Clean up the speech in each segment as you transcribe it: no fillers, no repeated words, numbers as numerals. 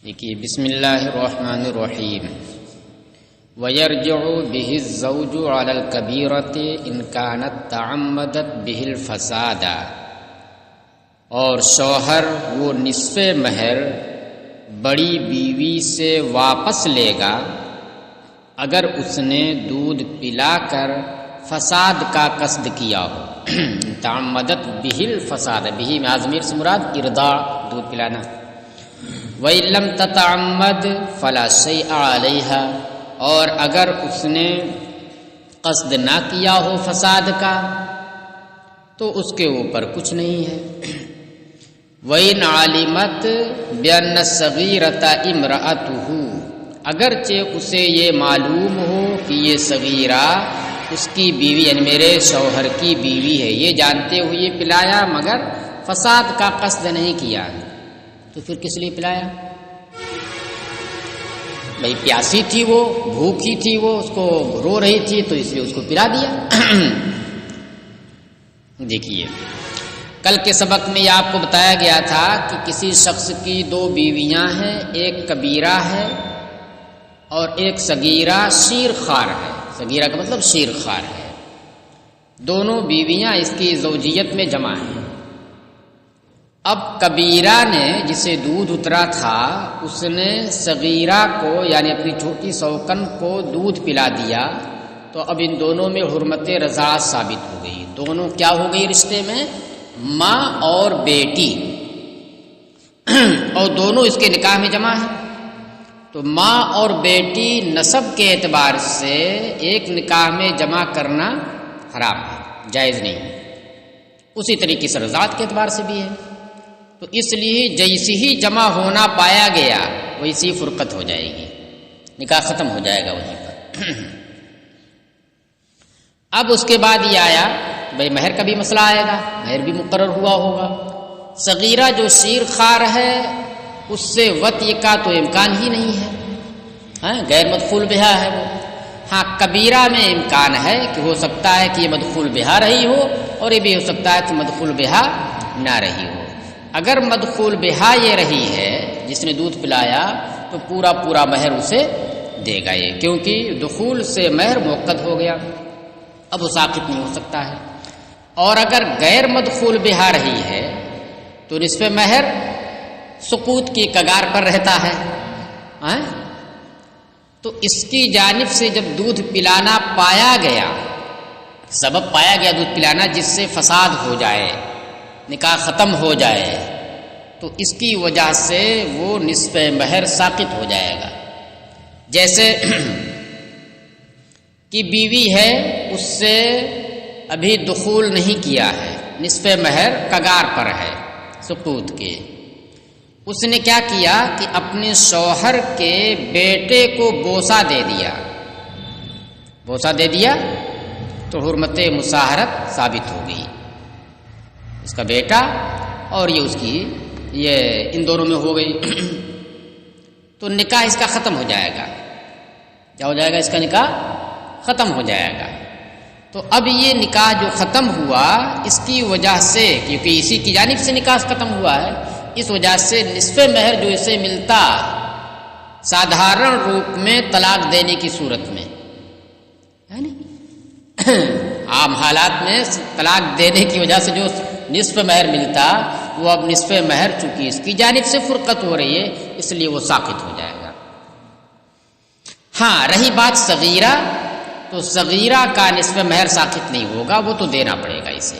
دیکھیے بسم اللہ الرحمن الرحیم وَيَرْجِعُ بِهِ الزَّوْجُ عَلَى الْكَبِيرَةِ إِنْ كَانَتْ تَعَمَّدَتْ بِهِ الْفَسَادَ، اور شوہر وہ نصف مہر بڑی بیوی سے واپس لے گا اگر اس نے دودھ پلا کر فساد کا قصد کیا ہو۔ تعمدت بِهِ الْفَسَادَ، بِهِ میں ضمیر سے مراد ارضاع، دودھ پلانا۔ وَإِن لَّمْ تَتَعَمَّدْ فَلَا شَيْءَ عَلَيْهَا، اور اگر اس نے قصد نہ کیا ہو فساد کا تو اس کے اوپر کچھ نہیں ہے۔ وَإِنْ عَلِمَتْ بِأَنَّ الصَّغِيرَةَ امْرَأَتُهُ، اگرچہ اسے یہ معلوم ہو کہ یہ صغیرہ اس کی بیوی یعنی میرے شوہر کی بیوی ہے، یہ جانتے ہوئے پلایا مگر فساد کا قصد نہیں کیا، تو پھر کس لیے پلایا؟ بھئی پیاسی تھی، وہ بھوکی تھی، وہ اس کو رو رہی تھی تو اس لیے اس کو پلا دیا۔ دیکھیے کل کے سبق میں یہ آپ کو بتایا گیا تھا کہ کسی شخص کی دو بیویاں ہیں، ایک کبیرہ ہے اور ایک صغیرہ شیر خوار ہے۔ صغیرہ کا مطلب شیر خوار ہے۔ دونوں بیویاں اس کی زوجیت میں جمع ہیں۔ اب کبیرہ نے جسے دودھ اترا تھا اس نے صغیرہ کو یعنی اپنی چھوٹی سوکن کو دودھ پلا دیا، تو اب ان دونوں میں حرمت رضاعت ثابت ہو گئی۔ دونوں کیا ہو گئی رشتے میں؟ ماں اور بیٹی، اور دونوں اس کے نکاح میں جمع ہیں۔ تو ماں اور بیٹی نسب کے اعتبار سے ایک نکاح میں جمع کرنا حرام ہے، جائز نہیں۔ اسی طریقے سے رضاعت کے اعتبار سے بھی ہے۔ تو اس لیے جیسی ہی جمع ہونا پایا گیا ویسی فرقت ہو جائے گی، نکاح ختم ہو جائے گا وہیں پر۔ اب اس کے بعد یہ آیا بھئی مہر کا بھی مسئلہ آئے گا، مہر بھی مقرر ہوا ہوگا۔ صغیرہ جو شیر خوار ہے اس سے وطء کا تو امکان ہی نہیں ہے، غیر مدخول بہا ہے وہ۔ ہاں کبیرہ میں امکان ہے کہ ہو سکتا ہے کہ یہ مدخول بہا رہی ہو، اور یہ بھی ہو سکتا ہے کہ مدخول بہا نہ رہی ہو۔ اگر مدخول بہا یہ رہی ہے جس نے دودھ پلایا تو پورا مہر اسے دے گا یہ، کیونکہ دخول سے مہر موقت ہو گیا، اب وہ ساقط نہیں ہو سکتا ہے۔ اور اگر غیر مدخول بہا رہی ہے تو نصف مہر سقوط کی کگار پر رہتا ہے۔ تو اس کی جانب سے جب دودھ پلانا پایا گیا، سبب پایا گیا دودھ پلانا جس سے فساد ہو جائے، نکاح ختم ہو جائے، تو اس کی وجہ سے وہ نصف مہر ساقط ہو جائے گا۔ جیسے کہ بیوی ہے اس سے ابھی دخول نہیں کیا ہے، نصف مہر کگار پر ہے سقوط کے، اس نے کیا کیا کہ اپنے شوہر کے بیٹے کو بوسہ دے دیا، بوسہ دے دیا تو حرمت مصاہرت ثابت ہو گئی۔ اس کا بیٹا اور یہ اس کی یہ ان دونوں میں ہو گئی، تو نکاح اس کا ختم ہو جائے گا۔ کیا ہو جائے گا؟ اس کا نکاح ختم ہو جائے گا۔ تو اب یہ نکاح جو ختم ہوا اس کی وجہ سے، کیونکہ اسی کی جانب سے نکاح ختم ہوا ہے، اس وجہ سے نصف مہر جو اسے ملتا سادھارن روپ میں طلاق دینے کی صورت میں، یعنی عام حالات میں طلاق دینے کی وجہ سے جو نصف مہر ملتا وہ اب نصف مہر چونکہ اس کی جانب سے فرقت ہو رہی ہے اس لیے وہ ساقط ہو جائے گا۔ ہاں رہی بات صغیرہ، تو صغیرہ کا نصف مہر ساقط نہیں ہوگا، وہ تو دینا پڑے گا اسے۔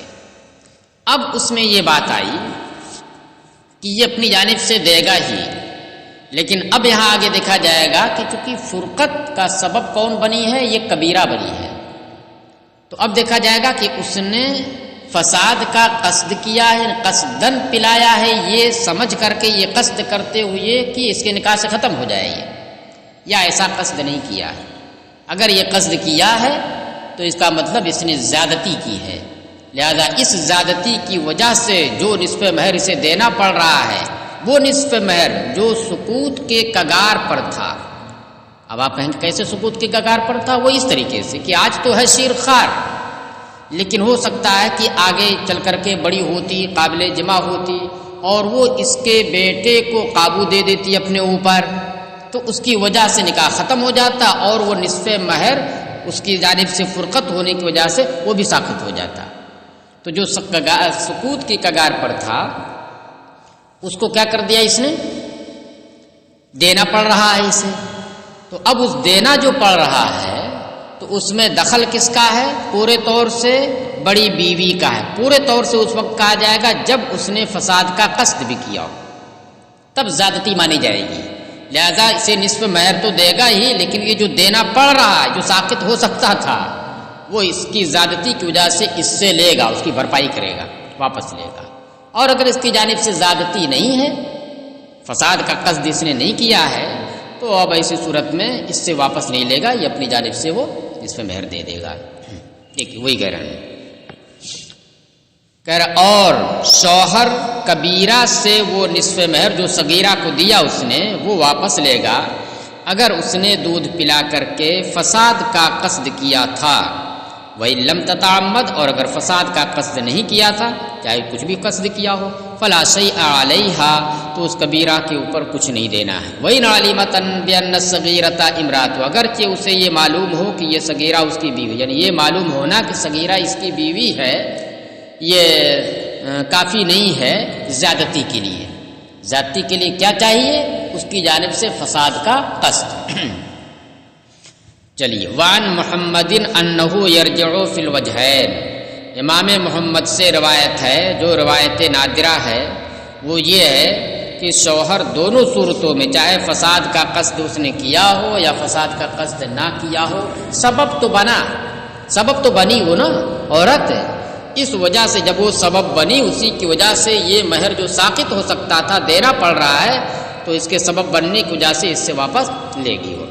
اب اس میں یہ بات آئی کہ یہ اپنی جانب سے دے گا ہی، لیکن اب یہاں آگے دیکھا جائے گا کہ چونکہ فرقت کا سبب کون بنی ہے؟ یہ کبیرہ بنی ہے، تو اب دیکھا جائے گا کہ اس نے فساد کا قصد کیا ہے، قصدن پلایا ہے، یہ سمجھ کر کے، یہ قصد کرتے ہوئے کہ اس کے نکاح سے ختم ہو جائے یہ، یا ایسا قصد نہیں کیا ہے۔ اگر یہ قصد کیا ہے تو اس کا مطلب اس نے زیادتی کی ہے، لہذا اس زیادتی کی وجہ سے جو نصف مہر اسے دینا پڑ رہا ہے وہ نصف مہر جو سقوط کے کگار پر تھا۔ اب آپ کہیں کہ کیسے سقوط کے کگار پر تھا؟ وہ اس طریقے سے کہ آج تو ہے شیر خوار، لیکن ہو سکتا ہے کہ آگے چل کر کے بڑی ہوتی، قابل جمع ہوتی، اور وہ اس کے بیٹے کو قابو دے دیتی اپنے اوپر، تو اس کی وجہ سے نکاح ختم ہو جاتا اور وہ نصف مہر اس کی جانب سے فرقت ہونے کی وجہ سے وہ بھی ساقط ہو جاتا۔ تو جو سقوط کی کگار پر تھا اس کو کیا کر دیا اس نے؟ دینا پڑ رہا ہے اسے۔ تو اب اس دینا جو پڑ رہا ہے تو اس میں دخل کس کا ہے؟ پورے طور سے بڑی بیوی کا ہے۔ پورے طور سے اس وقت کہا جائے گا جب اس نے فساد کا قصد بھی کیا ہو، تب زیادتی مانی جائے گی۔ لہذا اسے نصف مہر تو دے گا ہی، لیکن یہ جو دینا پڑ رہا ہے جو ساقط ہو سکتا تھا وہ اس کی زیادتی کی وجہ سے اس سے لے گا، اس کی بھرپائی کرے گا، واپس لے گا۔ اور اگر اس کی جانب سے زیادتی نہیں ہے، فساد کا قصد اس نے نہیں کیا ہے، تو اب ایسی صورت میں اس سے واپس نہیں لے گا، یہ اپنی جانب سے وہ نصف مہر دے دے گا۔ وہی کہہ رہے ہیں، کہہ رہا اور شوہر کبیرہ سے وہ نصف مہر جو صغیرہ کو دیا اس نے وہ واپس لے گا اگر اس نے دودھ پلا کر کے فساد کا قصد کیا تھا، وَإِن لَمْ تَتَعَمَّدْ، اور اگر فساد کا قصد نہیں کیا تھا، چاہے کچھ بھی قصد کیا ہو، فَلَا شَيْءَ عَلَيْهَا، تو اس کبیرہ کے اوپر کچھ نہیں دینا ہے۔ وَإِنْ عَلِمَتْ بِأَنَّ الصَّغِيرَةَ امْرَأَتُ، اگرچہ اسے یہ معلوم ہو کہ یہ صغیرہ اس کی بیوی، یعنی یہ معلوم ہونا کہ صغیرہ اس کی بیوی ہے، یہ کافی نہیں ہے زیادتی کے لیے۔ زیادتی کے لیے کیا چاہیے؟ اس کی جانب سے فساد کا قصد۔ چلیے، وعن محمد انہ یرجع فی الوجہین، امام محمد سے روایت ہے جو روایت نادرہ ہے، وہ یہ ہے کہ شوہر دونوں صورتوں میں، چاہے فساد کا قصد اس نے کیا ہو یا فساد کا قصد نہ کیا ہو، سبب تو بنا، سبب تو بنی وہ نا عورت، اس وجہ سے جب وہ سبب بنی اسی کی وجہ سے یہ مہر جو ساقط ہو سکتا تھا دینا پڑ رہا ہے، تو اس کے سبب بننے کی وجہ سے اس سے واپس لے گی، وہ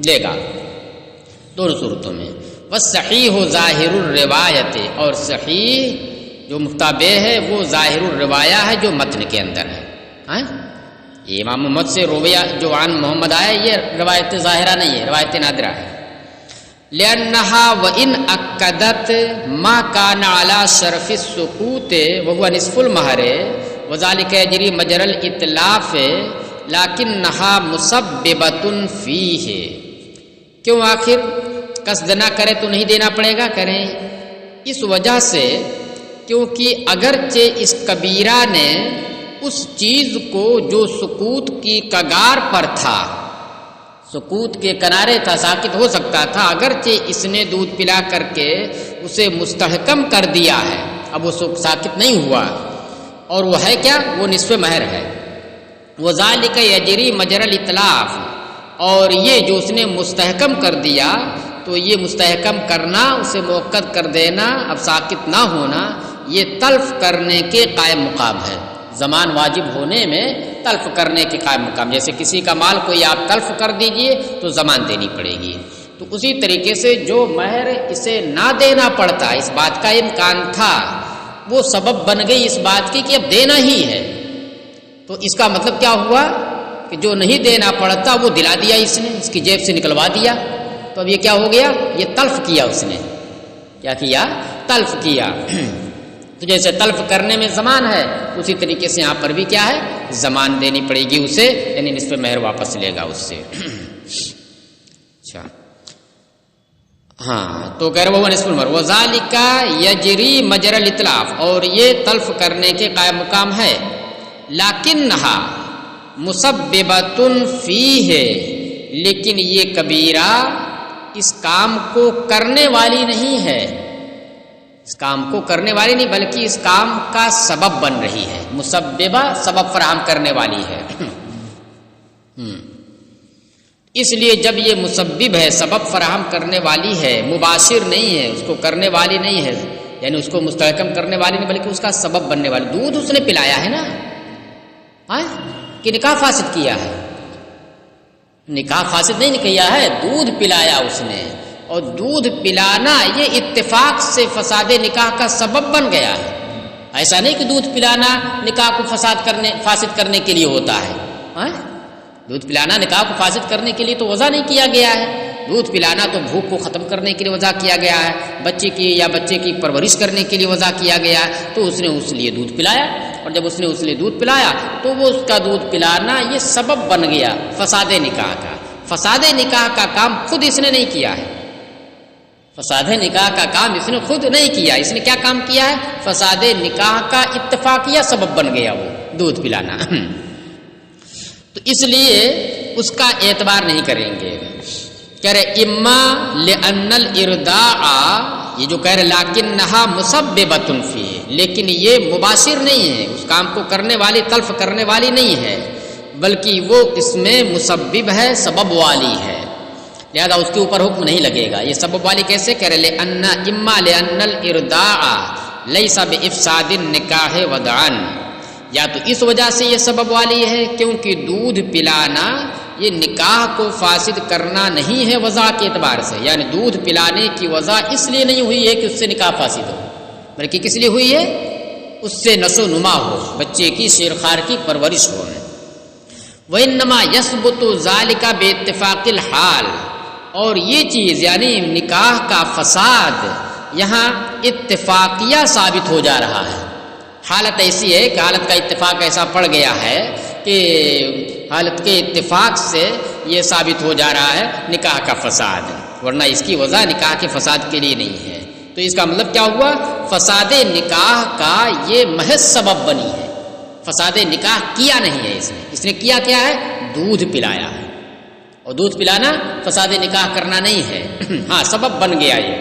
لے گا دونوں صورتوں میں۔ والصحیح ظاہر الروایت، اور صحیح جو مفتابع ہے وہ ظاہر الروایہ ہے جو متن کے اندر ہے۔ یہ امام محمد سے رویہ جو عن محمد آیا یہ روایت ظاہرہ نہیں ہے، روایت نادرہ ہے۔ لأنها وإن أكدت ما كان على شرف السقوط وهو نصف المہر وذلك يجري مجرى الإتلاف لكنها مسببة فيه، کیوں آخر قصد نہ کرے تو نہیں دینا پڑے گا؟ کریں اس وجہ سے کیونکہ اگرچہ اس کبیرہ نے اس چیز کو جو سقوط کی کگار پر تھا، سقوط کے کنارے تھا، ساقط ہو سکتا تھا، اگرچہ اس نے دودھ پلا کر کے اسے مستحکم کر دیا ہے، اب وہ ساقط نہیں ہوا، اور وہ ہے کیا؟ وہ نصف مہر ہے۔ وَذَلِكَ يَجْرِي مَجْرَى الْإِتْلَافِ، اور یہ جو اس نے مستحکم کر دیا تو یہ مستحکم کرنا، اسے موقت کر دینا، اب ساقط نہ ہونا، یہ تلف کرنے کے قائم مقام ہے۔ زمان واجب ہونے میں تلف کرنے کے قائم مقام، جیسے کسی کا مال کوئی آپ تلف کر دیجئے تو زمان دینی پڑے گی، تو اسی طریقے سے جو مہر اسے نہ دینا پڑتا، اس بات کا امکان تھا، وہ سبب بن گئی اس بات کی کہ اب دینا ہی ہے، تو اس کا مطلب کیا ہوا کہ جو نہیں دینا پڑتا وہ دلا دیا اس نے، اس کی جیب سے نکلوا دیا، تو اب یہ کیا ہو گیا؟ یہ تلف کیا اس نے، کیا کیا؟ تلف کیا۔ تو جیسے تلف کرنے میں زمان ہے اسی طریقے سے یہاں پر بھی کیا ہے؟ زمان دینی پڑے گی اسے، یعنی نصف مہر واپس لے گا اس سے۔ اچھا ہاں، تو کہہ رہے وہ نصف المہر وذالک یجری مجرى الاتلاف، اور یہ تلف کرنے کے قائم مقام ہے۔ لکنھا مسببۃ فیہ، لیکن یہ کبیرہ اس کام کو کرنے والی نہیں ہے، اس کام کو کرنے والی نہیں بلکہ اس کام کا سبب بن رہی ہے، مسببہ سبب فراہم کرنے والی ہے۔ اس لیے جب یہ مسبب ہے، سبب فراہم کرنے والی ہے، مباشر نہیں ہے، اس کو کرنے والی نہیں ہے، یعنی اس کو مستحکم کرنے والی نہیں بلکہ اس کا سبب بننے والی، دودھ اس نے پلایا ہے نا، کہ نکاح فاسد کیا ہے؟ نکاح فاسد نہیں کیا ہے، دودھ پلایا اس نے، اور دودھ پلانا یہ اتفاق سے فساد نکاح کا سبب بن گیا ہے۔ ایسا نہیں کہ دودھ پلانا نکاح کو فاسد کرنے کے لیے ہوتا ہے، دودھ پلانا نکاح کو فاسد کرنے کے لیے تو وضع نہیں کیا گیا ہے، دودھ پلانا تو بھوک کو ختم کرنے کے لیے وضع کیا گیا ہے، بچے کی یا بچے کی پرورش کرنے کے لیے وضع کیا گیا ہے، تو اس نے اس لیے دودھ پلایا، اور اور جب اس نے دودھ پلایا تو وہ اس کا دودھ پلانا یہ سبب بن گیا فساد نکاح کا۔ فساد نکاح کا کام خود اس نے نہیں کیا ہے، فساد نکاح کا کام اس نے خود نہیں کیا، اس نے کیا کام کیا ہے؟ فساد نکاح کا اتفاقیہ سبب بن گیا وہ دودھ پلانا۔ تو اس لیے اس کا اعتبار نہیں کریں گے۔ کہہ رہے اما لأن الارضاع، یہ جو کہہ رہے لکنھا مسببۃ فی، لیکن یہ مباشر نہیں ہے، اس کام کو کرنے والی تلف کرنے والی نہیں ہے، بلکہ وہ اس میں مسبب ہے، سبب والی ہے، لہذا اس کے اوپر حکم نہیں لگے گا۔ یہ سبب والی کیسے؟ کہہ رہے اما لأن الارضاع لیس بافساد النکاح وضعا، یا تو اس وجہ سے یہ سبب والی ہے کیونکہ دودھ پلانا یہ نکاح کو فاسد کرنا نہیں ہے وضع کے اعتبار سے، یعنی دودھ پلانے کی وضع اس لیے نہیں ہوئی ہے کہ اس سے نکاح فاسد ہو، بلکہ کس لیے ہوئی ہے؟ اس سے نشو نما ہو، بچے کی شیرخوار کی پرورش ہو۔ وَإِنَّمَا يَثْبُتُ ذَلِكَ بِاتِّفَاقِ الْحَالِ، اور یہ چیز یعنی نکاح کا فساد یہاں اتفاقیہ ثابت ہو جا رہا ہے۔ حالت ایسی ہے کہ حالت کا اتفاق ایسا پڑ گیا ہے کہ حالت کے اتفاق سے یہ ثابت ہو جا رہا ہے نکاح کا فساد، ورنہ اس کی وجہ نکاح کے فساد کے لیے نہیں ہے۔ تو اس کا مطلب کیا ہوا؟ فساد نکاح کا یہ محض سبب بنی ہے، فساد نکاح کیا نہیں ہے اس نے کیا کیا ہے؟ دودھ پلایا ہے، اور دودھ پلانا فساد نکاح کرنا نہیں ہے، ہاں سبب بن گیا یہ،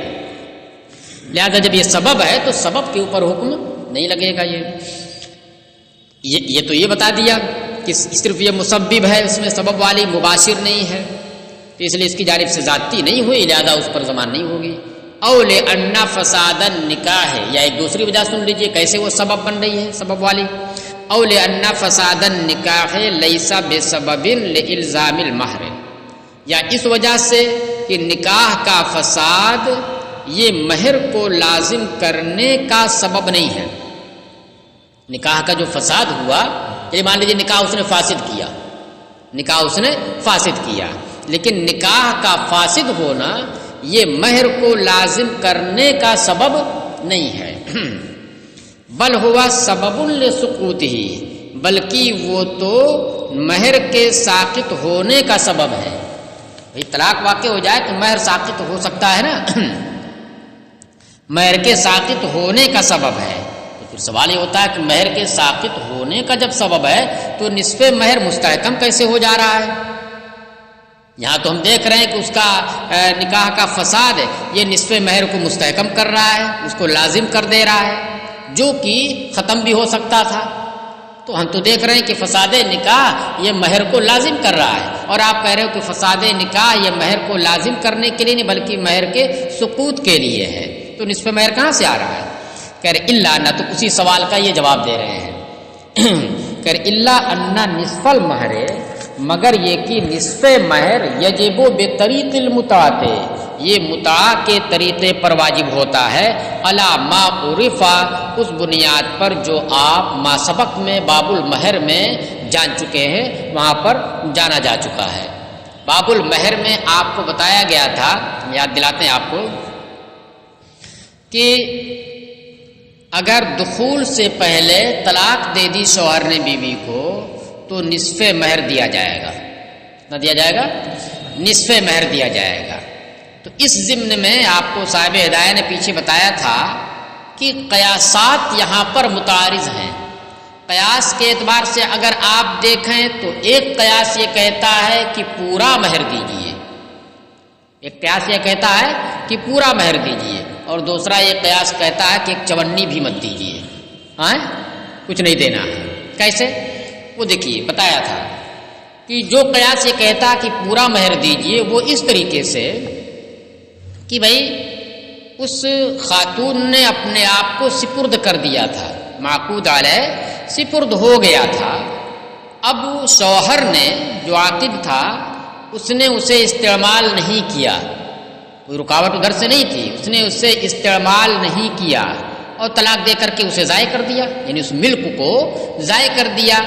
لہذا جب یہ سبب ہے تو سبب کے اوپر حکم نہیں لگے گا۔ یہ تو یہ بتا دیا کہ صرف یہ مسبب ہے، اس میں سبب والی مباشر نہیں ہے، تو اس لیے اس کی جانب سے ذاتی نہیں ہوئی، لہذا اس پر زمان نہیں ہوگی۔ او لأن فساد النکاح، یا ایک دوسری وجہ سن لیجئے کیسے وہ سبب بن رہی ہے سبب والی۔ او لأن فساد النکاح لیس بسبب لالزام المہر، یا اس وجہ سے کہ نکاح کا فساد یہ مہر کو لازم کرنے کا سبب نہیں ہے۔ نکاح کا جو فساد ہوا، یہ مان لیجیے نکاح اس نے فاسد کیا، نکاح اس نے فاسد کیا، لیکن نکاح کا فاسد ہونا یہ مہر کو لازم کرنے کا سبب نہیں ہے، بل ہوا سبب لسقوطہ، بلکہ وہ تو مہر کے ساقط ہونے کا سبب ہے۔ بھئی طلاق واقع ہو جائے تو مہر ساقط ہو سکتا ہے نا، مہر کے ساقط ہونے کا سبب ہے، تو پھر سوال یہ ہوتا ہے کہ مہر کے ساقط ہونے کا جب سبب ہے تو نصف مہر مستحکم کیسے ہو جا رہا ہے؟ یہاں تو ہم دیکھ رہے ہیں کہ اس کا نکاح کا فساد ہے، یہ نصف مہر کو مستحکم کر رہا ہے، اس کو لازم کر دے رہا ہے، جو کہ ختم بھی ہو سکتا تھا۔ تو ہم تو دیکھ رہے ہیں کہ فساد نکاح یہ مہر کو لازم کر رہا ہے، اور آپ کہہ رہے ہو کہ فساد نکاح یہ مہر کو لازم کرنے کے لیے نہیں بلکہ مہر کے سقوط کے لیے ہے، تو نصف مہر کہاں سے آ رہا ہے؟ کہہ رہے الا نہ، تو اسی سوال کا یہ جواب دے رہے ہیں، کہہ رہے الا ان نصف المہر، مگر یہ کہ نصف مہر یجب بطریق المتعۃ، یہ متعہ کے طریقے پر واجب ہوتا ہے، علی ما عرف، اس بنیاد پر جو آپ ما سبق میں باب المہر میں جان چکے ہیں، وہاں پر جانا جا چکا ہے۔ باب المہر میں آپ کو بتایا گیا تھا، یاد دلاتے ہیں آپ کو، کہ اگر دخول سے پہلے طلاق دے دی شوہر نے بیوی کو تو نصف مہر دیا جائے گا، نہ دیا جائے گا، نصف مہر دیا جائے گا۔ تو اس ضمن میں آپ کو صاحب ہدایہ نے پیچھے بتایا تھا کہ قیاسات یہاں پر متعارض ہیں۔ قیاس کے اعتبار سے اگر آپ دیکھیں تو ایک قیاس یہ کہتا ہے کہ پورا مہر دیجیے، ایک قیاس یہ کہتا ہے کہ پورا مہر دیجیے، اور دوسرا یہ قیاس کہتا ہے کہ ایک چونی بھی مت دیجیے، ہاں کچھ نہیں دینا ہے۔ کیسے؟ وہ دیکھیے بتایا تھا کہ جو قیاس یہ کہتا کہ پورا مہر دیجیے وہ اس طریقے سے کہ بھائی اس خاتون نے اپنے آپ کو سپرد کر دیا تھا، معقود علیہ سپرد ہو گیا تھا، اب شوہر نے جو عاقد تھا اس نے اسے استعمال نہیں کیا، کوئی رکاوٹ ادھر سے نہیں تھی، اس نے اسے استعمال نہیں کیا اور طلاق دے کر کے اسے ضائع کر دیا، یعنی اس ملک کو ضائع کر دیا،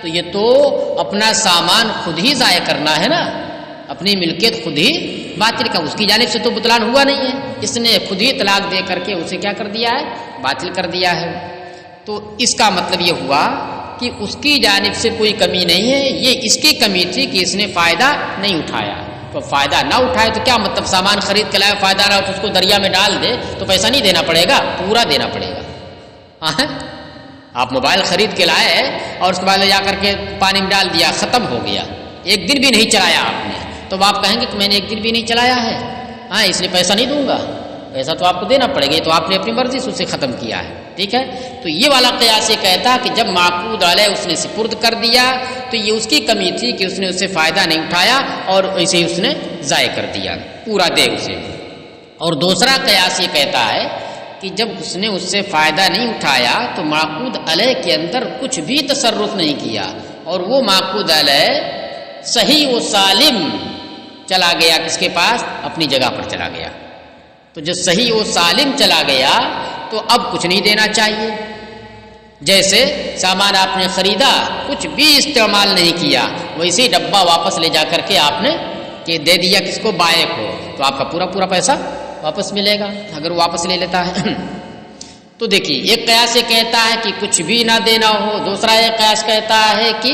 تو یہ تو اپنا سامان خود ہی ضائع کرنا ہے نا، اپنی ملکیت خود ہی باطل کا، اس کی جانب سے تو بطلان ہوا نہیں ہے، اس نے خود ہی طلاق دے کر کے اسے کیا کر دیا ہے؟ باطل کر دیا ہے۔ تو اس کا مطلب یہ ہوا کہ اس کی جانب سے کوئی کمی نہیں ہے، یہ اس کی کمی تھی کہ اس نے فائدہ نہیں اٹھایا۔ تو فائدہ نہ اٹھائے تو کیا مطلب، سامان خرید کے لائے فائدہ نہ ہو تو اس کو دریا میں ڈال دے تو پیسہ نہیں دینا پڑے گا، پورا دینا پڑے گا۔ آپ موبائل خرید کے لائے اور اس کے بعد لے جا کر کے پانی میں ڈال دیا، ختم ہو گیا، ایک دن بھی نہیں چلایا آپ نے، تو آپ کہیں گے کہ میں نے ایک دن بھی نہیں چلایا ہے، اس لیے پیسہ نہیں دوں گا، پیسہ تو آپ کو دینا پڑے گا، تو آپ نے اپنی مرضی سے اسے ختم کیا ہے، ٹھیک ہے۔ تو یہ والا قیاس یہ کہتا کہ جب معقود علیہ اس نے سپرد کر دیا تو یہ اس کی کمی تھی کہ اس نے اس سے فائدہ نہیں اٹھایا اور ایسے ہی اس نے ضائع کر دیا، پورا دے اسے۔ اور دوسرا قیاس یہ کہتا ہے کہ جب اس نے اس سے فائدہ نہیں اٹھایا تو معقود علیہ کے اندر کچھ بھی تصرف نہیں کیا، اور وہ معقود علیہ صحیح و سالم چلا گیا، کس کے پاس؟ اپنی جگہ پر چلا گیا۔ تو جو صحیح و سالم چلا گیا تو اب کچھ نہیں دینا چاہیے۔ جیسے سامان آپ نے خریدا، کچھ بھی استعمال نہیں کیا، ویسے ہی ڈبہ واپس لے جا کر کے آپ نے کہ دے دیا کس کو؟ بائع کو، تو آپ کا پورا پورا پیسہ واپس ملے گا اگر وہ واپس لے لیتا ہے۔ تو دیکھیے ایک قیاس یہ کہتا ہے کہ کچھ بھی نہ دینا ہو، دوسرا ایک قیاس کہتا ہے کہ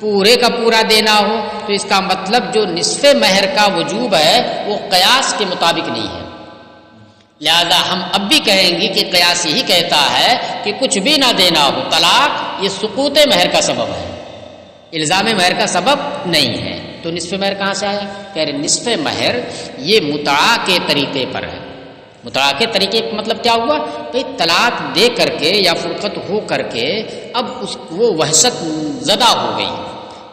پورے کا پورا دینا ہو۔ تو اس کا مطلب جو نصف مہر کا وجوب ہے وہ قیاس کے مطابق نہیں ہے، لہذا ہم اب بھی کہیں گے کہ قیاس یہی کہتا ہے کہ کچھ بھی نہ دینا ہو، طلاق یہ سقوط مہر کا سبب ہے، الزام مہر کا سبب نہیں ہے۔ تو نصف مہر کہاں سے آیا؟ کہہ رہے نصف مہر یہ متعا کے طریقے پر ہے۔ متعا کے طریقے کا مطلب کیا ہوا؟ بھئی طلاق دے کر کے یا فرقت ہو کر کے اب وہ وحشت زدہ ہو گئی،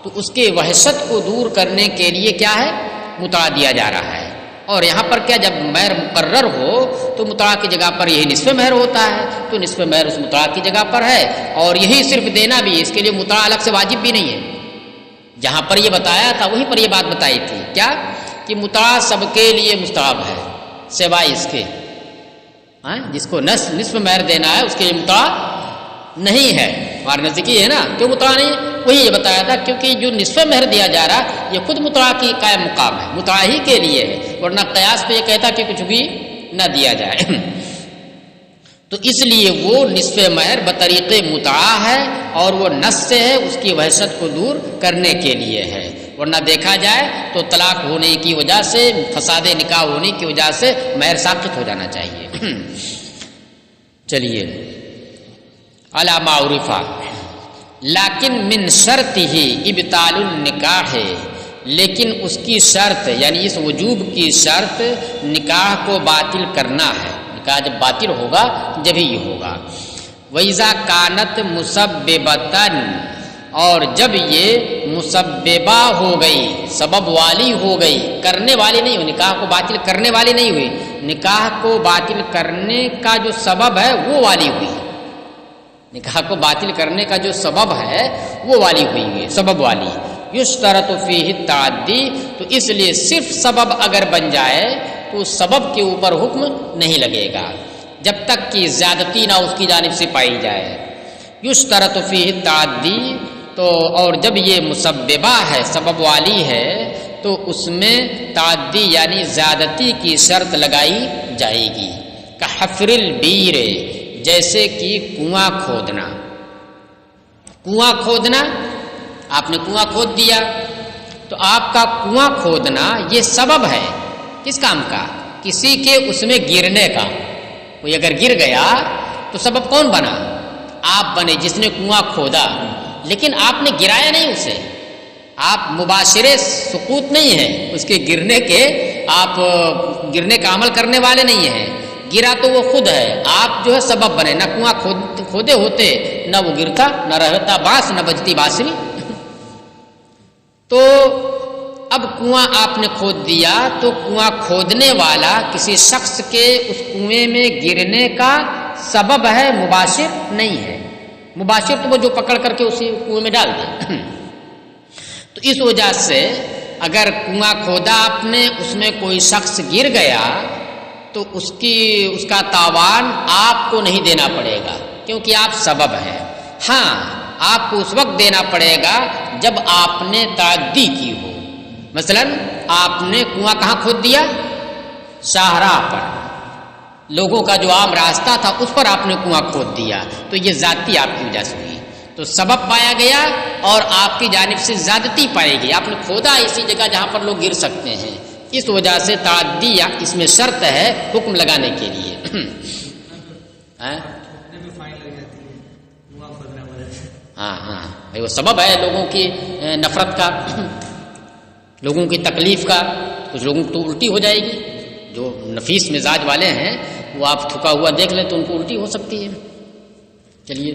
تو اس کے وحشت کو دور کرنے کے لیے کیا ہے؟ متعا دیا جا رہا ہے۔ اور یہاں پر کیا، جب مہر مقرر ہو تو متعا کی جگہ پر یہی نصف مہر ہوتا ہے، تو نصف مہر اس متعا کی جگہ پر ہے، اور یہی صرف دینا بھی، اس کے لیے متعا الگ سے واجب بھی نہیں ہے۔ جہاں پر یہ بتایا تھا وہیں پر یہ بات بتائی تھی، کیا کہ متعا سب کے لیے مستحب ہے سوائے اس کے، جس کو نصف مہر دینا ہے اس کے لیے متعا نہیں ہے۔ ہمارے نزدیکی ہے نا، کیوں متعا نہیں؟ وہی یہ بتایا تھا کیونکہ جو نصف مہر دیا جا رہا یہ خود متعا کی قائم مقام ہے، متعا ہی کے لیے ہے، ورنہ قیاس تو یہ کہتا کہ کچھ بھی نہ دیا جائے۔ تو اس لیے وہ نصف مہر بطریق متعا ہے اور وہ نص سے ہے، اس کی وحشت کو دور کرنے کے لیے ہے، ورنہ دیکھا جائے تو طلاق ہونے کی وجہ سے، فساد نکاح ہونے کی وجہ سے مہر ساقط ہو جانا چاہیے۔ چلیے علی ما عرفا لیکن من شرط ہی ابطال النکاح ہے، لیکن اس کی شرط یعنی اس وجوب کی شرط نکاح کو باطل کرنا ہے، نکاح جب باطل ہوگا جب ہی یہ ہوگا۔ وَإِذَا كَانَتْ مُسَبِّبَةً، اور جب یہ مسببہ ہو گئی، سبب والی ہو گئی، کرنے والی نہیں ہوئی، نکاح کو باطل کرنے والی نہیں ہوئی، نکاح کو باطل کرنے کا جو سبب ہے وہ والی ہوئی، نکاح کو باطل کرنے کا جو سبب ہے وہ والی ہوئی ہے، سبب والی۔ یشترط فیہ التعدی، تو اس لیے صرف سبب اگر بن جائے تو اس سبب کے اوپر حکم نہیں لگے گا جب تک کہ زیادتی نہ اس کی جانب سے پائی جائے۔ یشترط فیہ التعدی، تو اور جب یہ مسببہ ہے، سبب والی ہے، تو اس میں تعدی یعنی زیادتی کی شرط لگائی جائے گی۔ کحفر البیر، جیسے کہ کنواں کھودنا۔ کنواں کھودنا، آپ نے کنواں کھود دیا تو آپ کا کنواں کھودنا یہ سبب ہے کس کام کا؟ کسی کے اس میں گرنے کا۔ کوئی اگر گر گیا تو سبب کون بنا؟ آپ بنے جس نے کنواں کھودا، لیکن آپ نے گرایا نہیں اسے، آپ مباشر سقوط نہیں ہیں اس کے گرنے کے، آپ گرنے کا عمل کرنے والے نہیں ہیں، گرا تو وہ خود ہے، آپ جو ہے سبب بنے، نہ کنواں کھودے ہوتے، نہ وہ گرتا، نہ رہتا بانس، نہ بجتی بانسری۔ تو اب کنواں آپ نے کھود دیا تو کنواں کھودنے والا کسی شخص کے اس کنویں میں گرنے کا سبب ہے، مباشر نہیں ہے۔ مباشر تو وہ جو پکڑ کر کے اسی کنویں میں ڈال دے۔ تو اس وجہ سے اگر کنواں کھودا آپ نے، اس میں کوئی شخص گر گیا تو اس کا تاوان آپ کو نہیں دینا پڑے گا کیونکہ آپ سبب ہیں۔ ہاں آپ کو اس وقت دینا پڑے گا جب آپ نے تعدی کی ہو، مثلا آپ نے کنواں کہاں کھود دیا؟ شاہراہ پر، لوگوں کا جو عام راستہ تھا اس پر آپ نے کنواں کھود دیا، تو یہ زیادتی آپ کی وجہ سے ہوئی، تو سبب پایا گیا اور آپ کی جانب سے زیادتی پائی گئی، آپ نے کھودا اسی جگہ جہاں پر لوگ گر سکتے ہیں، اس وجہ سے تعدی اس میں شرط ہے حکم لگانے کے لیے۔ ہاں ہاں بھائی وہ سبب ہے لوگوں کی نفرت کا، لوگوں کی تکلیف کا، کچھ لوگوں کو تو الٹی ہو جائے گی، جو نفیس مزاج والے ہیں وہ آپ تھکا ہوا دیکھ لیں تو ان کو الٹی ہو سکتی ہے۔ چلیے،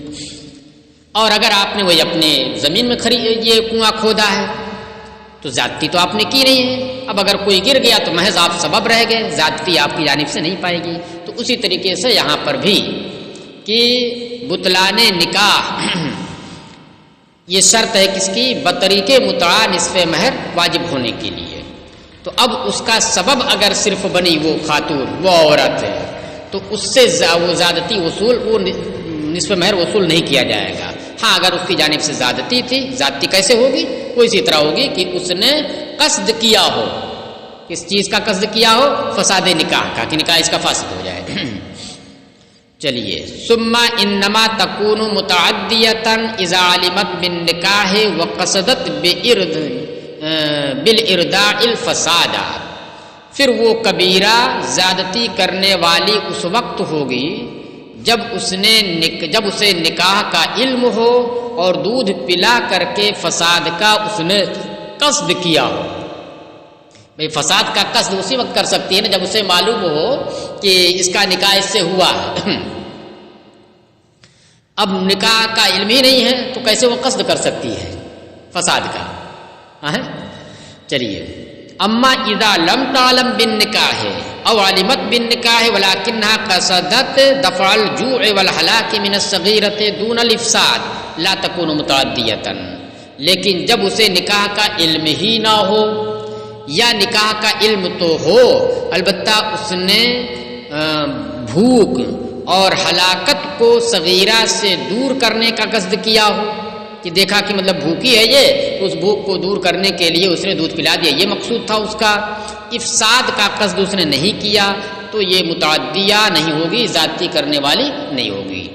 اور اگر آپ نے وہی اپنے زمین میں یہ کنواں کھودا ہے تو زیادتی تو آپ نے کی نہیں ہے، اب اگر کوئی گر گیا تو محض آپ سبب رہ گئے، زیادتی آپ کی جانب سے نہیں پائے گی۔ تو اسی طریقے سے یہاں پر بھی کہ بطلان نکاح یہ شرط ہے کس کی؟ بطریق متعا نصف مہر واجب ہونے کے لیے، تو اب اس کا سبب اگر صرف بنی وہ خاتون، وہ عورت ہے، تو اس سے وہ زیادتی وصول، وہ نصف مہر وصول نہیں کیا جائے گا۔ ہاں اگر اس کی جانب سے زیادتی تھی، زیادتی کیسے ہوگی؟ وہ اسی طرح ہوگی کہ اس نے قصد کیا ہو، کس چیز کا قصد کیا ہو؟ فساد نکاح کا، کہ نکاح اس کا فاسد ہو جائے۔ چلیے، ثم انما تکون متعدیۃ اذا علمت بالنکاح وقصدت بالارضاء الفساد، پھر وہ کبیرہ زیادتی کرنے والی اس وقت ہوگی جب اسے نکاح کا علم ہو اور دودھ پلا کر کے فساد کا اس نے قصد کیا ہو۔ بھئی فساد کا قصد اسی وقت کر سکتی ہے نا جب اسے معلوم ہو کہ اس کا نکاح اس سے ہوا ہے۔ اب نکاح کا علم ہی نہیں ہے تو کیسے وہ قصد کر سکتی ہے فساد کا؟ چلیے، اما اذا لم تعلم بالنکاح او علمت بالنکاح ولکنها قصدت دفع الجوع والهلاك من الصغیرۃ دون الافساد لا تكون متعدیۃ، لیکن جب اسے نکاح کا علم ہی نہ ہو، یا نکاح کا علم تو ہو البتہ اس نے بھوک اور ہلاکت کو صغیرہ سے دور کرنے کا قصد کیا ہو، کہ دیکھا کہ مطلب بھوکی ہے یہ، تو اس بھوک کو دور کرنے کے لیے اس نے دودھ پلا دیا، یہ مقصود تھا اس کا، افساد کا قصد اس نے نہیں کیا، تو یہ متعدیہ نہیں ہوگی، زیادتی کرنے والی نہیں ہوگی۔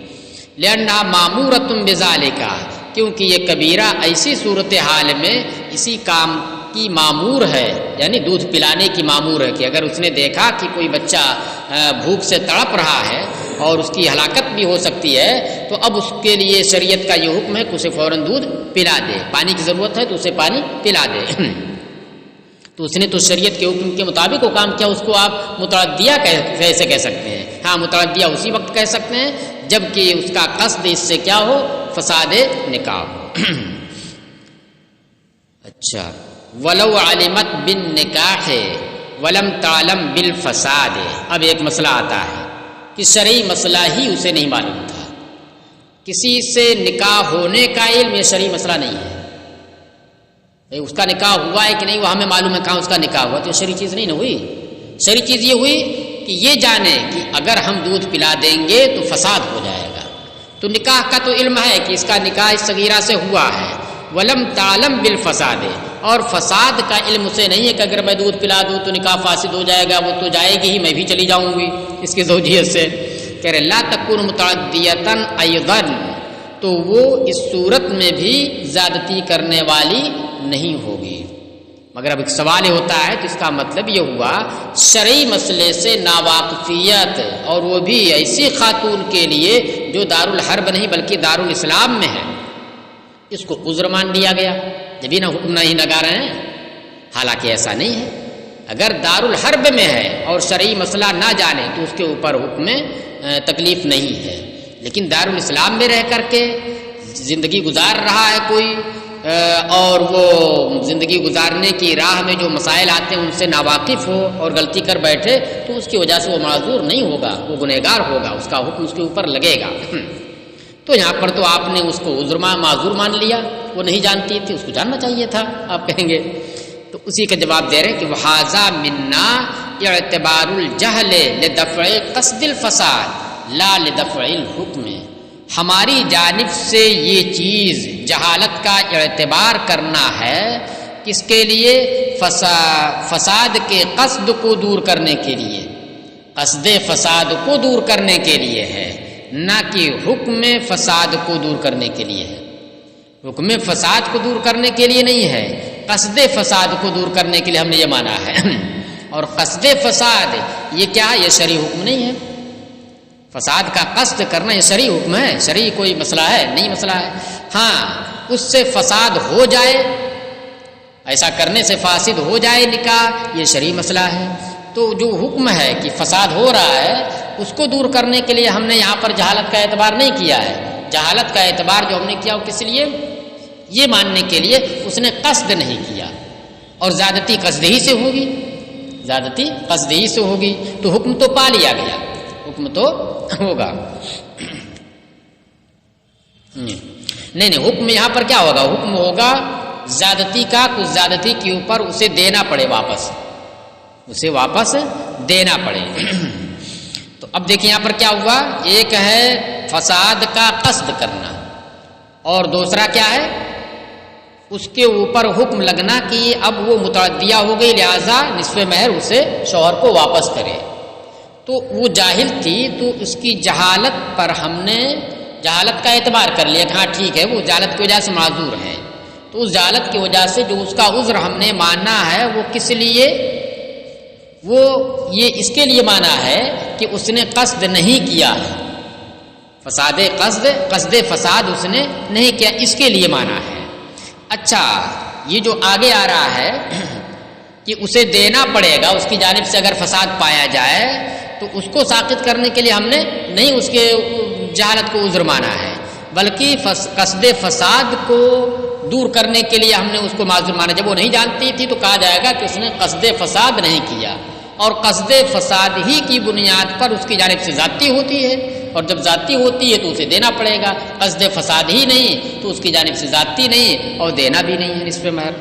لأنها مامورۃ بذالک، کیونکہ یہ کبیرہ ایسی صورتحال میں اسی کام کی معمور ہے، یعنی دودھ پلانے کی معمور ہے، کہ اگر اس نے دیکھا کہ کوئی بچہ بھوک سے تڑپ رہا ہے اور اس کی ہلاکت بھی ہو سکتی ہے، تو اب اس کے لیے شریعت کا یہ حکم ہے کہ اسے فوراً دودھ پلا دے، پانی کی ضرورت ہے تو اسے پانی پلا دے۔ تو اس نے تو شریعت کے حکم کے مطابق وہ کام کیا، اس کو آپ متعدیہ کیسے کہہ سکتے ہیں؟ ہاں متعدیہ اسی وقت کہہ سکتے ہیں جب کہ اس کا قصد اس سے کیا ہو؟ فساد نکاح ہو۔ اچھا، ولو علمت بالنکاح ولم تعلم بالفساد، اب ایک مسئلہ آتا ہے کہ شرعی مسئلہ ہی اسے نہیں معلوم تھا، کسی سے نکاح ہونے کا علم، یہ شرعی مسئلہ نہیں ہے، اس کا نکاح ہوا ہے کہ نہیں وہ ہمیں معلوم ہے کہاں اس کا نکاح ہوا، تو شرعی چیز نہیں نہ ہوئی۔ شرعی چیز یہ ہوئی کہ یہ جانے کہ اگر ہم دودھ پلا دیں گے تو فساد ہو جائے گا، تو نکاح کا تو علم ہے کہ اس کا نکاح اس صغیرہ سے ہوا ہے، ولم تعلم بالفساد، اور فساد کا علم اسے نہیں ہے کہ اگر میں دودھ پلا دوں تو نکاح فاسد ہو جائے گا، وہ تو جائے گی ہی، میں بھی چلی جاؤں گی اس کی زوجیت سے۔ کہہ رہے لا تکون متعدیۃ ایضا، تو وہ اس صورت میں بھی زیادتی کرنے والی نہیں ہوگی۔ مگر اب ایک سوال یہ ہوتا ہے تو اس کا مطلب یہ ہوا شرعی مسئلے سے ناواقفیت، اور وہ بھی ایسی خاتون کے لیے جو دارالحرب نہیں بلکہ دارالاسلام میں ہے، اس کو عذر مان لیا گیا جبھی نہ حکم نہیں لگا رہے ہیں، حالانکہ ایسا نہیں ہے۔ اگر دارالحرب میں ہے اور شرعی مسئلہ نہ جانے تو اس کے اوپر حکم تکلیف نہیں ہے، لیکن دارالاسلام میں رہ کر کے زندگی گزار رہا ہے کوئی، اور وہ زندگی گزارنے کی راہ میں جو مسائل آتے ہیں ان سے ناواقف ہو اور غلطی کر بیٹھے تو اس کی وجہ سے وہ معذور نہیں ہوگا، وہ گنہگار ہوگا، اس کا حکم اس کے اوپر لگے گا۔ تو یہاں پر تو آپ نے اس کو معذور مان لیا، وہ نہیں جانتی تھی، اس کو جاننا چاہیے تھا آپ کہیں گے، تو اسی کا جواب دے رہے ہیں کہ وَحَاذَا مِنَّا اعتبار الجہل لدفع قصد الفساد لا لدفع الحکم، ہماری جانب سے یہ چیز جہالت کا اعتبار کرنا ہے، کس کے لیے؟ فساد کے قصد کو دور کرنے کے لیے، قصد فساد کو دور کرنے کے لیے ہے، نہ کہ حکم فساد کو دور کرنے کے لیے ہے۔ حکم فساد کو دور کرنے کے لیے نہیں ہے، قصد فساد کو دور کرنے کے لیے ہم نے یہ مانا ہے۔ اور قصد فساد یہ کیا ہے؟ یہ شرعی حکم نہیں ہے۔ فساد کا قصد کرنا یہ شرعی حکم ہے، شرعی کوئی مسئلہ ہے نہیں، مسئلہ ہے ہاں اس سے فساد ہو جائے، ایسا کرنے سے فاسد ہو جائے نکاح، یہ شرعی مسئلہ ہے۔ تو جو حکم ہے کہ فساد ہو رہا ہے اس کو دور کرنے کے لیے ہم نے یہاں پر جہالت کا اعتبار نہیں کیا ہے۔ جہالت کا اعتبار جو ہم نے کیا وہ کس لیے؟ یہ ماننے کے لیے اس نے قصد نہیں کیا، اور زیادتی قصد ہی سے ہوگی، زیادتی قصد ہی سے ہوگی، تو حکم تو پا لیا گیا، حکم تو ہوگا۔ نہیں حکم یہاں پر کیا ہوگا؟ حکم ہوگا زیادتی کا، کچھ زیادتی کے اوپر اسے دینا پڑے، واپس اسے واپس دینا پڑے۔ تو اب دیکھیں یہاں پر کیا ہوا، ایک ہے فساد کا قصد کرنا، اور دوسرا کیا ہے؟ اس کے اوپر حکم لگنا کہ اب وہ متعدیہ ہو گئی، لہذا نصف مہر اسے شوہر کو واپس کرے۔ تو وہ جاہل تھی، تو اس کی جہالت پر ہم نے جہالت کا اعتبار کر لیا کہ ہاں ٹھیک ہے وہ جہالت کی وجہ سے معذور ہے۔ تو اس جہالت کی وجہ سے جو اس کا عذر ہم نے مانا ہے وہ کس لیے؟ وہ یہ اس کے لیے مانا ہے کہ اس نے قصد نہیں کیا ہے، قصد فساد اس نے نہیں کیا، اس کے لیے مانا ہے۔ اچھا یہ جو آگے آ رہا ہے کہ اسے دینا پڑے گا اس کی جانب سے اگر فساد پایا جائے، تو اس کو ساقط کرنے کے لیے ہم نے نہیں اس کے جہالت کو عذر مانا ہے، بلکہ قصد فساد کو دور کرنے کے لیے ہم نے اس کو معذور مانا۔ جب وہ نہیں جانتی تھی تو کہا جائے گا کہ اس نے قصد فساد نہیں کیا، اور قصد فساد ہی کی بنیاد پر اس کی جانب سے زیادتی ہوتی ہے، اور جب زیادتی ہوتی ہے تو اسے دینا پڑے گا۔ قصد فساد ہی نہیں تو اس کی جانب سے زیادتی نہیں اور دینا بھی نہیں ہے نصف مہر۔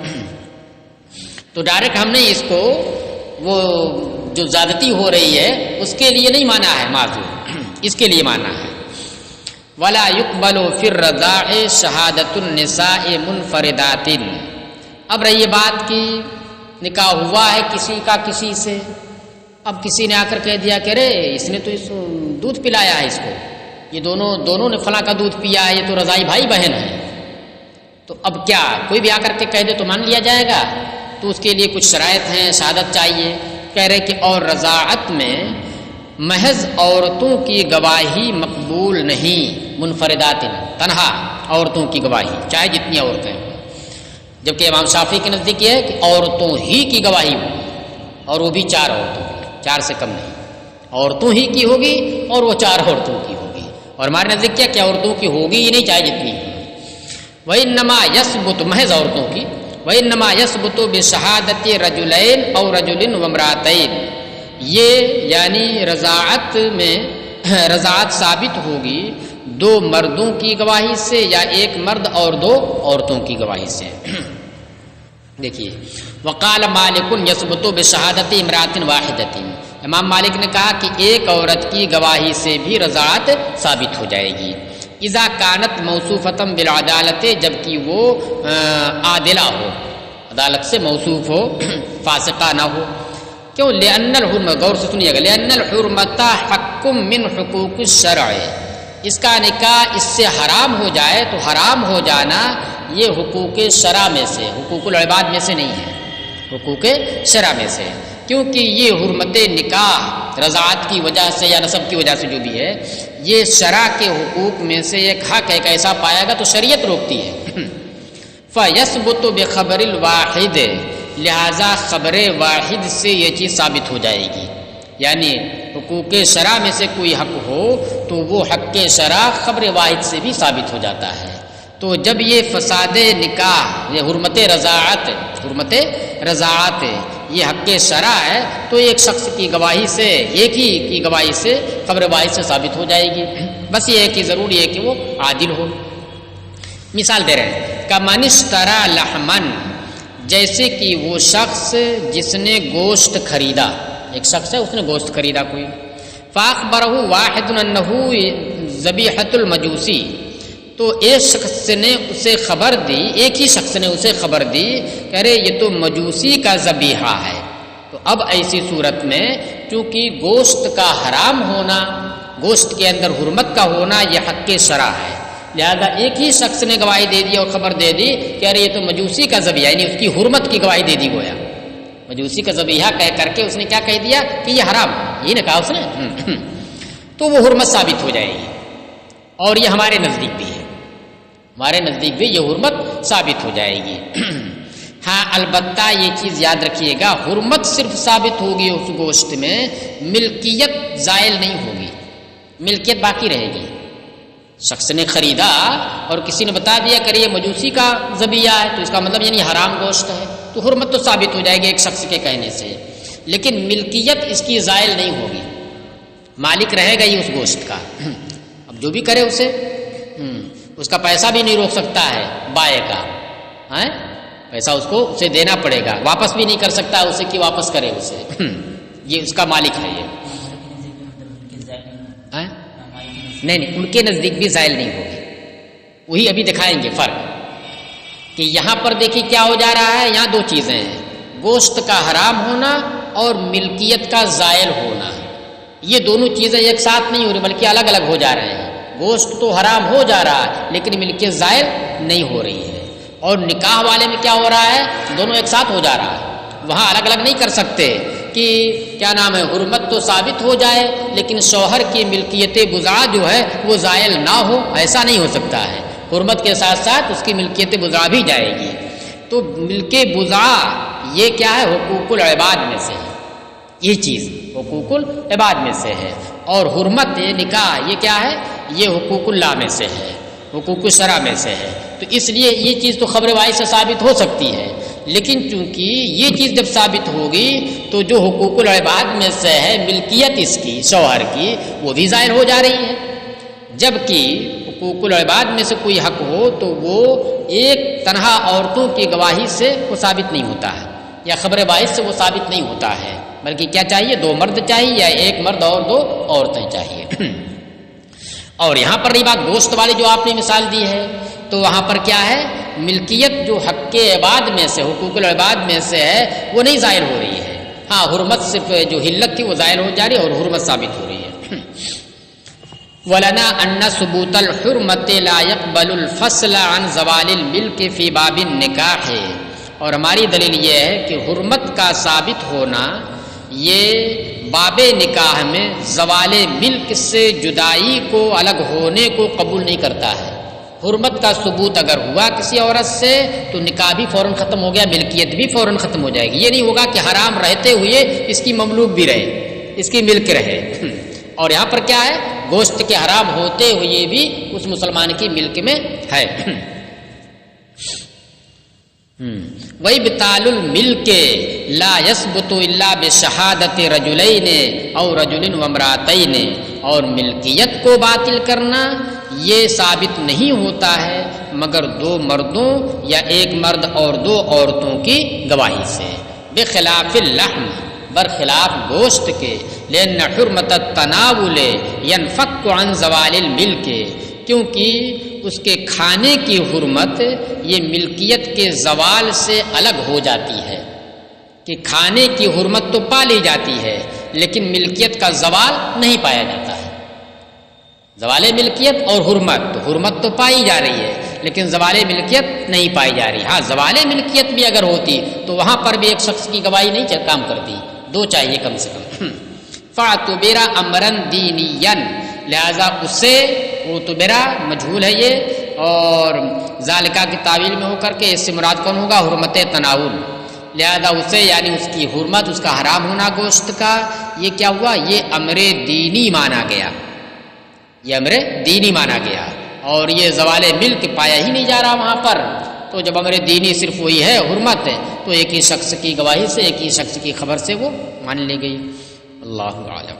تو ڈائریکٹ ہم نے اس کو وہ جو زیادتی ہو رہی ہے اس کے لیے نہیں مانا ہے معذور، اس کے لیے مانا ہے۔ ولا يقبل في الرضاع شهادة النساء منفردات۔ اب رہی بات کی نکاح ہوا ہے کسی کا کسی سے، اب کسی نے آ کر کہہ دیا کہ رے اس نے تو اس دودھ پلایا ہے، اس کو یہ دونوں نے فلاں کا دودھ پیا ہے، یہ تو رضائی بھائی بہن ہے۔ تو اب کیا کوئی بھی آ کر کے کہہ دے تو مان لیا جائے گا؟ تو اس کے لیے کچھ شرائط ہیں، شہادت چاہیے۔ کہہ رہے کہ اور رضاعت میں محض عورتوں کی گواہی مقبول نہیں، منفردات تنہا عورتوں کی گواہی، چاہے جتنی عورتیں ہوں، جبکہ امام شافعی کے نزدیک یہ ہے کہ عورتوں ہی کی گواہی ہوگی، اور وہ بھی 4 عورتوں کی، 4 سے کم نہیں، عورتوں ہی کی ہوگی اور وہ 4 عورتوں کی ہوگی۔ اور ہمارے نزدیک کیا کہ عورتوں کی ہوگی ہی نہیں، چاہے جتنی ہوں۔ وَإِنَّمَا يَثْبُتُ محض عورتوں کی، وَإِنَّمَا يَثْبُتُ بِشَهَادَةِ رَجُلَيْنِ أَوْ رَجُلٍ وَامْرَأَتَيْنِ، یہ یعنی رضاعت ثابت ہوگی 2 مردوں کی گواہی سے یا 1 مرد اور 2 عورتوں کی گواہی سے۔ دیکھیے وقال مالک یثبت بشہادت امرأۃ واحدۃ، امام مالک نے کہا کہ 1 عورت کی گواہی سے بھی رضاعت ثابت ہو جائے گی، اذا کانت موصوفۃ بالعدالت، جبکہ وہ عادلہ ہو، عدالت سے موصوف ہو، فاسقہ نہ ہو۔ کیوں؟ لأن الحرمۃ، غور سے سنیے گا، لأن الحرمۃ حق من حقوق الشرع، اس کا نکاح اس سے حرام ہو جائے تو حرام ہو جانا یہ حقوق شرع میں سے، حقوق العباد میں سے نہیں ہے، حقوق شرع میں سے، کیونکہ یہ حرمت نکاح رضاعت کی وجہ سے یا نسب کی وجہ سے جو بھی ہے، یہ شرع کے حقوق میں سے ایک حق ہے کہ ایسا پایا گا تو شریعت روکتی ہے۔ فَيَثْبُتُ بِخَبَرِ الْوَاحِدِ، لہذا خبر واحد سے یہ چیز ثابت ہو جائے گی، یعنی حقوق شرع میں سے کوئی حق ہو تو وہ حق شرع خبر واحد سے بھی ثابت ہو جاتا ہے۔ تو جب یہ فساد نکاح، یہ حرمت رضاعت یہ حق شرع ہے تو ایک شخص کی گواہی سے، ایک ہی کی گواہی سے خبر واحد سے ثابت ہو جائے گی، بس یہ ہے کہ ضروری ہے کہ وہ عادل ہو۔ مثال دے رہے ہیں، کمن اشترى لحما، جیسے کہ وہ شخص جس نے گوشت خریدا، ایک شخص ہے اس نے گوشت خریدا کوئی، فاخبرہ واحد انہ ذبیحۃ المجوسی، تو ایک شخص نے اسے خبر دی، ایک ہی شخص نے اسے خبر دی کہ ارے یہ تو مجوسی کا ذبیحہ ہے۔ تو اب ایسی صورت میں چونکہ گوشت کا حرام ہونا، گوشت کے اندر حرمت کا ہونا یہ حق شرع ہے، لہذا ایک ہی شخص نے گواہی دے دی اور خبر دے دی کہ ارے یہ تو مجوسی کا ذبیحہ، یعنی اس کی حرمت کی گواہی دے دی گویا، مجوسی کا ذبیحہ کہہ کر کے اس نے کیا کہہ دیا کہ یہ حرام، یہ نہ کہا اس نے تو وہ حرمت ثابت ہو جائے گی، اور یہ ہمارے نزدیک بھی ہے، ہمارے نزدیک بھی یہ حرمت ثابت ہو جائے گی۔ ہاں البتہ یہ چیز یاد رکھیے گا، حرمت صرف ثابت ہوگی اس گوشت میں، ملکیت زائل نہیں ہوگی، ملکیت باقی رہے گی۔ شخص نے خریدا اور کسی نے بتا دیا کہ یہ مجوسی کا ذبیحہ ہے تو اس کا مطلب یعنی حرام گوشت ہے، تو حرمت تو ثابت ہو جائے گی ایک شخص کے کہنے سے، لیکن ملکیت اس کی زائل نہیں ہوگی، مالک رہے گا ہی اس گوشت کا۔ اب جو بھی کرے اسے اس کا پیسہ بھی نہیں روک سکتا ہے بائے کا، پیسہ اس کو اسے دینا پڑے گا، واپس بھی نہیں کر سکتا اسے کہ واپس کرے اسے، یہ اس کا مالک ہے یہ۔ نہیں ان کے نزدیک بھی زائل نہیں ہوگی، وہی ابھی دکھائیں گے فرق کہ یہاں پر دیکھیے کیا ہو جا رہا ہے، یہاں دو چیزیں ہیں، گوشت کا حرام ہونا اور ملکیت کا زائل ہونا، یہ دونوں چیزیں ایک ساتھ نہیں ہو رہی بلکہ الگ الگ ہو جا رہے ہیں۔ گوشت تو حرام ہو جا رہا ہے لیکن ملکیت زائل نہیں ہو رہی ہے، اور نکاح والے میں کیا ہو رہا ہے، دونوں ایک ساتھ ہو جا رہا ہے، وہاں الگ الگ نہیں کر سکتے کہ کیا نام ہے، حرمت تو ثابت ہو جائے لیکن شوہر کی ملکیت بضاعہ جو ہے وہ زائل نہ ہو، ایسا نہیں ہو سکتا ہے، حرمت کے ساتھ ساتھ اس کی ملکیت بضاعہ بھی جائے گی۔ تو ملک بضاعہ یہ کیا ہے، حقوق العباد میں سے ہے، یہ چیز حقوق العباد میں سے ہے، اور حرمت نکاح یہ کیا ہے، یہ حقوق اللہ میں سے ہے، حقوق الشرع میں سے ہے، تو اس لیے یہ چیز تو خبر واحد سے ثابت ہو سکتی ہے، لیکن چونکہ یہ چیز جب ثابت ہوگی تو جو حقوق العباد میں سے ہے ملکیت اس کی شوہر کی وہ بھی ظاہر ہو جا رہی ہے، جبکہ حقوق العباد میں سے کوئی حق ہو تو وہ ایک تنہا عورتوں کی گواہی سے وہ ثابت نہیں ہوتا ہے، یا خبر واحد سے وہ ثابت نہیں ہوتا ہے، بلکہ کیا چاہیے، دو مرد چاہیے یا ایک مرد اور دو عورتیں چاہیے۔ اور یہاں پر رہی بات گوشت والی جو آپ نے مثال دی ہے، تو وہاں پر کیا ہے، ملکیت جو حق عباد میں سے، حقوق العباد میں سے ہے وہ نہیں ظاہر ہو رہی ہے، ہاں حرمت صرف جو حلت تھی وہ ظاہر ہو جا رہی ہے اور حرمت ثابت ہو رہی ہے۔ وَلَنَا أَنَّ ثُبُوتَ الْحُرْمَةِ لَا يَقْبَلُ الْفَصْلَ عَنْ زَوَالِ الْمِلْكِ فِي بَابِ النِّكَاحِ، اور ہماری دلیل یہ ہے کہ حرمت کا ثابت ہونا یہ باب نکاح میں زوال ملک سے جدائی کو، الگ ہونے کو قبول نہیں کرتا ہے۔ حرمت کا ثبوت اگر ہوا کسی عورت سے تو نکاح بھی فوراً ختم ہو گیا، ملکیت بھی فوراً ختم ہو جائے گی، یہ نہیں ہوگا کہ حرام رہتے ہوئے اس کی مملوک بھی رہے، اس کی ملک رہے۔ اور یہاں پر کیا ہے، گوشت کے حرام ہوتے ہوئے بھی اس مسلمان کی ملک میں ہے۔ وَإِبْطَالُ الْمِلْكِ لَا يَثْبُتُ إِلَّا بِشَهَادَةِ رَجُلَيْنِ أَوْ رَجُلٍ وَامْرَأَتَيْنِ، اور ملکیت کو باطل کرنا یہ ثابت نہیں ہوتا ہے مگر دو مردوں یا ایک مرد اور دو عورتوں کی گواہی سے، بخلاف اللحم، برخلاف گوشت کے، لأن حرمت التناول ينفك عن زوال الملک، کیونکہ اس کے کھانے کی حرمت یہ ملکیت کے زوال سے الگ ہو جاتی ہے، کہ کھانے کی حرمت تو پالی جاتی ہے لیکن ملکیت کا زوال نہیں پایا جاتا ہے۔ زوال ملکیت اور حرمت تو پائی جا رہی ہے لیکن زوال ملکیت نہیں پائی جا رہی۔ ہاں زوال ملکیت بھی اگر ہوتی تو وہاں پر بھی ایک شخص کی گواہی نہیں کام کرتی، دو چاہیے کم سے کم۔ فَاعْتُبِرَ أَمْرًا دِينِيًّا، لہذا اسے اعتبرا مجہول ہے یہ، اور ذالکہ کی تعویل میں ہو کر کے اس سے مراد کون ہوگا، حرمت تناول، لہذا اسے یعنی اس کی حرمت، اس کا حرام ہونا گوشت کا، یہ کیا ہوا، یہ امر دینی مانا گیا، یہ امر دینی مانا گیا، اور یہ زوال ملک پایا ہی نہیں جا رہا وہاں پر، تو جب امر دینی صرف وہی ہے حرمت ہے تو ایک ہی شخص کی گواہی سے، ایک ہی شخص کی خبر سے وہ مان لی گئی۔ اللہ اعلم۔